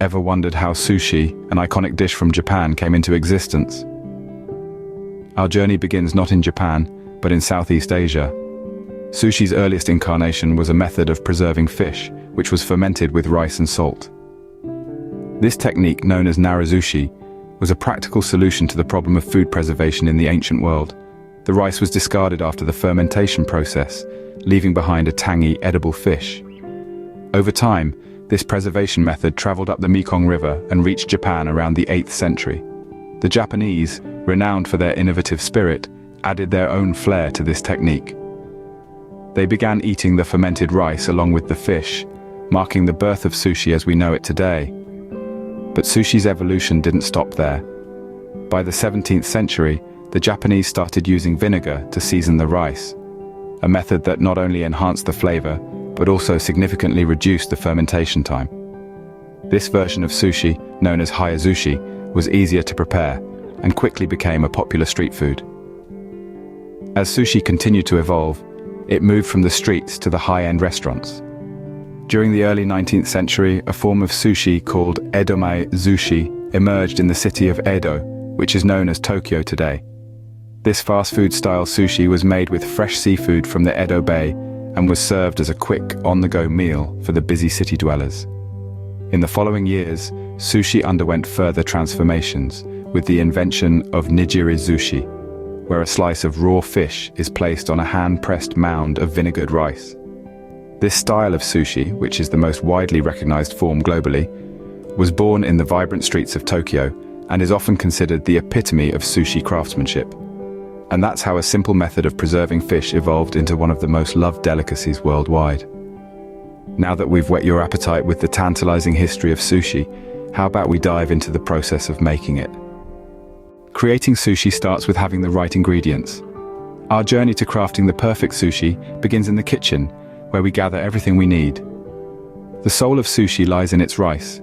Ever wondered how sushi, an iconic dish from Japan, came into existence? Our journey begins not in Japan, but in Southeast Asia. Sushi's earliest incarnation was a method of preserving fish, which was fermented with rice and salt. This technique, known as narazushi, was a practical solution to the problem of food preservation in the ancient world. The rice was discarded after the fermentation process, leaving behind a tangy, edible fish. Over time, this preservation method traveled up the Mekong River and reached Japan around the 8th century. The Japanese, renowned for their innovative spirit, added their own flair to this technique. They began eating the fermented rice along with the fish, marking the birth of sushi as we know it today. But sushi's evolution didn't stop there. By the 17th century, the Japanese started using vinegar to season the rice, a method that not only enhanced the flavor, but also significantly reduced the fermentation time. This version of sushi, known as hyazushi, was easier to prepare and quickly became a popular street food. As sushi continued to evolve, it moved from the streets to the high-end restaurants. During the early 19th century, a form of sushi called edomae sushi emerged in the city of Edo, which is known as Tokyo today. This fast-food-style sushi was made with fresh seafood from the Edo Bay and was served as a quick, on-the-go meal for the busy city dwellers. In the following years, sushi underwent further transformations with the invention of nigiri sushi, where a slice of raw fish is placed on a hand-pressed mound of vinegared rice. This style of sushi, which is the most widely recognized form globally, was born in the vibrant streets of Tokyo and is often considered the epitome of sushi craftsmanship. And that's how a simple method of preserving fish evolved into one of the most loved delicacies worldwide. Now that we've whet your appetite with the tantalizing history of sushi, how about we dive into the process of making it? Creating sushi starts with having the right ingredients. Our journey to crafting the perfect sushi begins in the kitchen, where we gather everything we need. The soul of sushi lies in its rice.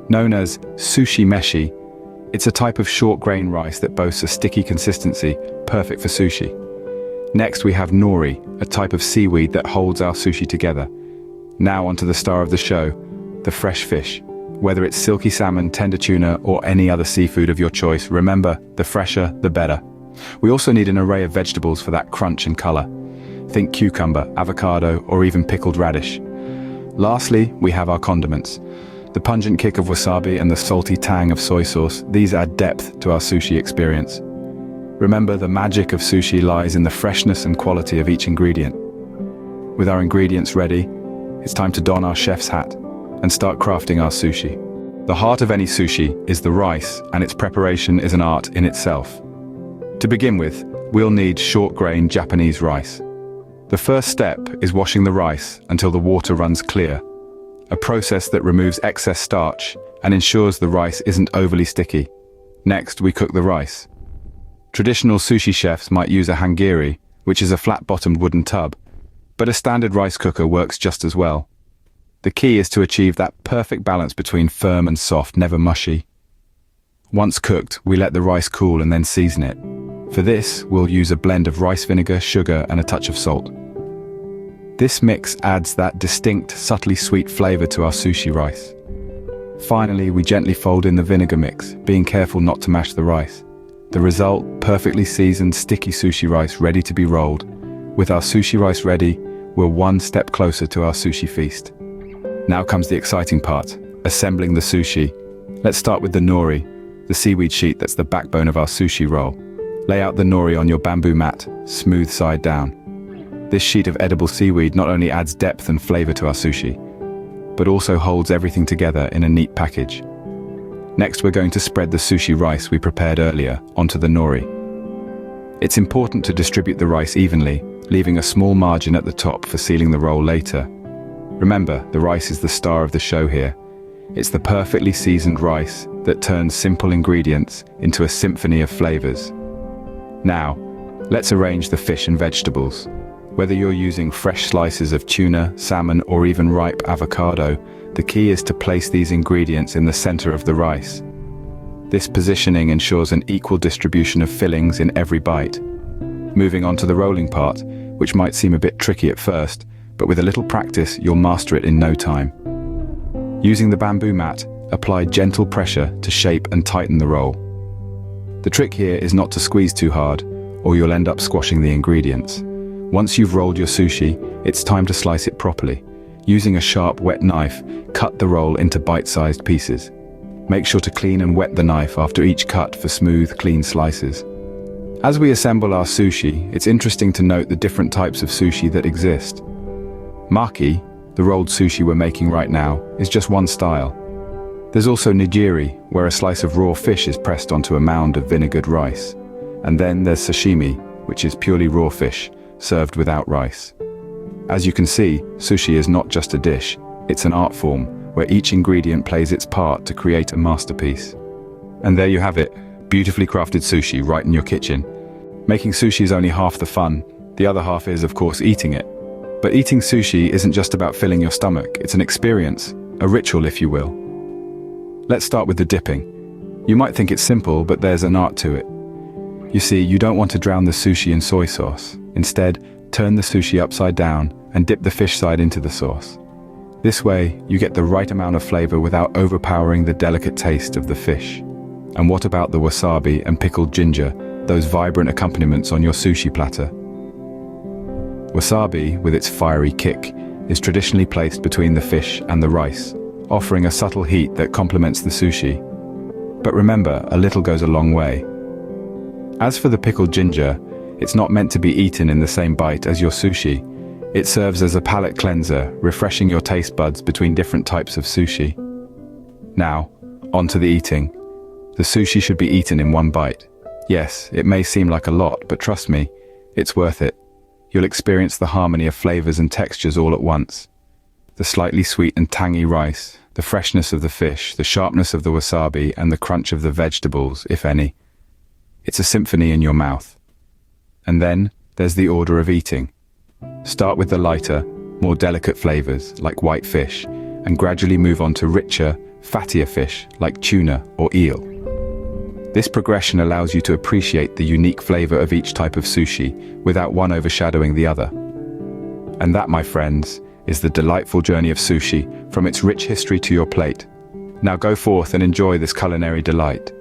Known as sushi-meshi, it's a type of short-grain rice that boasts a sticky consistency, perfect for sushi. Next we have nori, a type of seaweed that holds our sushi together. Now onto the star of the show, the fresh fish. Whether it's silky salmon, tender tuna, or any other seafood of your choice, remember, the fresher, the better. We also need an array of vegetables for that crunch and color. Think cucumber, avocado, or even pickled radish. Lastly, we have our condiments. The pungent kick of wasabi and the salty tang of soy sauce, these add depth to our sushi experience. Remember, the magic of sushi lies in the freshness and quality of each ingredient. With our ingredients ready, it's time to don our chef's hat and start crafting our sushi. The heart of any sushi is the rice, and its preparation is an art in itself. To begin with, we'll need short-grain Japanese rice. The first step is washing the rice until the water runs clear, a process that removes excess starch and ensures the rice isn't overly sticky. Next, we cook the rice. Traditional sushi chefs might use a hangiri, which is a flat-bottomed wooden tub, but a standard rice cooker works just as well. The key is to achieve that perfect balance between firm and soft, never mushy. Once cooked, we let the rice cool and then season it. For this, we'll use a blend of rice vinegar, sugar, and a touch of salt. This mix adds that distinct, subtly sweet flavor to our sushi rice. Finally, we gently fold in the vinegar mix, being careful not to mash the rice. The result, perfectly seasoned, sticky sushi rice ready to be rolled. With our sushi rice ready, we're one step closer to our sushi feast. Now comes the exciting part, assembling the sushi. Let's start with the nori, the seaweed sheet that's the backbone of our sushi roll. Lay out the nori on your bamboo mat, smooth side down. This sheet of edible seaweed not only adds depth and flavor to our sushi, but also holds everything together in a neat package. Next, we're going to spread the sushi rice we prepared earlier onto the nori. It's important to distribute the rice evenly, leaving a small margin at the top for sealing the roll later. Remember, the rice is the star of the show here. It's the perfectly seasoned rice that turns simple ingredients into a symphony of flavors. Now, let's arrange the fish and vegetables. Whether you're using fresh slices of tuna, salmon, or even ripe avocado, the key is to place these ingredients in the center of the rice. This positioning ensures an equal distribution of fillings in every bite. Moving on to the rolling part, which might seem a bit tricky at first, but with a little practice, you'll master it in no time. Using the bamboo mat, apply gentle pressure to shape and tighten the roll. The trick here is not to squeeze too hard, or you'll end up squashing the ingredients. Once you've rolled your sushi, it's time to slice it properly. Using a sharp, wet knife, cut the roll into bite-sized pieces. Make sure to clean and wet the knife after each cut for smooth, clean slices. As we assemble our sushi, it's interesting to note the different types of sushi that exist. Maki, the rolled sushi we're making right now, is just one style. There's also nigiri, where a slice of raw fish is pressed onto a mound of vinegared rice. And then there's sashimi, which is purely raw fish, served without rice. As you can see, sushi is not just a dish, it's an art form, where each ingredient plays its part to create a masterpiece. And there you have it, beautifully crafted sushi right in your kitchen. Making sushi is only half the fun, the other half is, of course, eating it. But eating sushi isn't just about filling your stomach, it's an experience, a ritual if you will. Let's start with the dipping. You might think it's simple, but there's an art to it. You see, you don't want to drown the sushi in soy sauce. Instead, turn the sushi upside down and dip the fish side into the sauce. This way, you get the right amount of flavor without overpowering the delicate taste of the fish. And what about the wasabi and pickled ginger, those vibrant accompaniments on your sushi platter? Wasabi, with its fiery kick, is traditionally placed between the fish and the rice, offering a subtle heat that complements the sushi. But remember, a little goes a long way. As for the pickled ginger, it's not meant to be eaten in the same bite as your sushi. It serves as a palate cleanser, refreshing your taste buds between different types of sushi. Now, on to the eating. The sushi should be eaten in one bite. Yes, it may seem like a lot, but trust me, it's worth it. You'll experience the harmony of flavors and textures all at once. The slightly sweet and tangy rice, the freshness of the fish, the sharpness of the wasabi, and the crunch of the vegetables, if any. It's a symphony in your mouth. And then, there's the order of eating. Start with the lighter, more delicate flavors, like white fish, and gradually move on to richer, fattier fish, like tuna or eel. This progression allows you to appreciate the unique flavor of each type of sushi, without one overshadowing the other. And that, my friends, is the delightful journey of sushi, from its rich history to your plate. Now go forth and enjoy this culinary delight.